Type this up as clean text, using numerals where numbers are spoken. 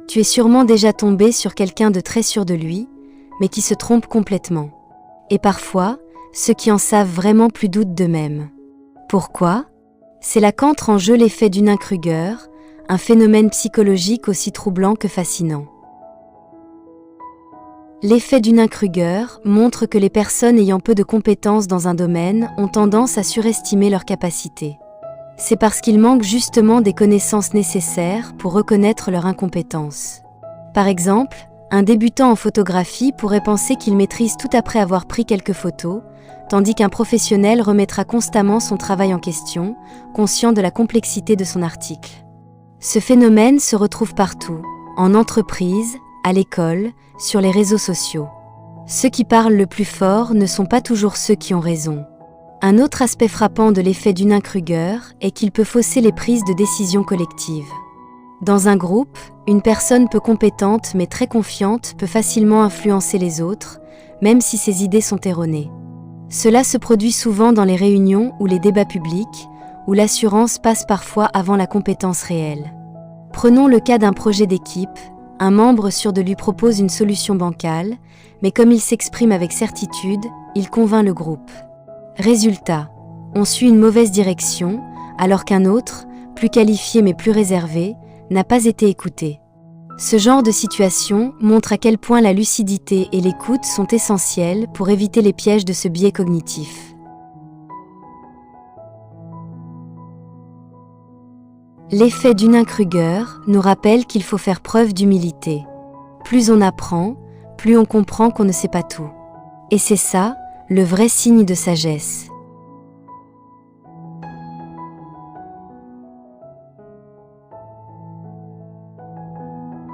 Tu es sûrement déjà tombé sur quelqu'un de très sûr de lui, mais qui se trompe complètement. Et parfois, ceux qui en savent vraiment plus doutent d'eux-mêmes. Pourquoi ? C'est là qu'entre en jeu l'effet Dunning-Kruger, un phénomène psychologique aussi troublant que fascinant. L'effet Dunning-Kruger montre que les personnes ayant peu de compétences dans un domaine ont tendance à surestimer leurs capacités. C'est parce qu'ils manquent justement des connaissances nécessaires pour reconnaître leur incompétence. Par exemple, un débutant en photographie pourrait penser qu'il maîtrise tout après avoir pris quelques photos, tandis qu'un professionnel remettra constamment son travail en question, conscient de la complexité de son article. Ce phénomène se retrouve partout, en entreprise, à l'école, sur les réseaux sociaux. Ceux qui parlent le plus fort ne sont pas toujours ceux qui ont raison. Un autre aspect frappant de l'effet Dunning-Kruger est qu'il peut fausser les prises de décision collectives. Dans un groupe, une personne peu compétente mais très confiante peut facilement influencer les autres, même si ses idées sont erronées. Cela se produit souvent dans les réunions ou les débats publics, où l'assurance passe parfois avant la compétence réelle. Prenons le cas d'un projet d'équipe, un membre sûr de lui propose une solution bancale, mais comme il s'exprime avec certitude, il convainc le groupe. Résultat, on suit une mauvaise direction, alors qu'un autre, plus qualifié mais plus réservé, n'a pas été écouté. Ce genre de situation montre à quel point la lucidité et l'écoute sont essentielles pour éviter les pièges de ce biais cognitif. L'effet Dunning-Kruger nous rappelle qu'il faut faire preuve d'humilité. Plus on apprend, plus on comprend qu'on ne sait pas tout. Et c'est ça, le vrai signe de sagesse.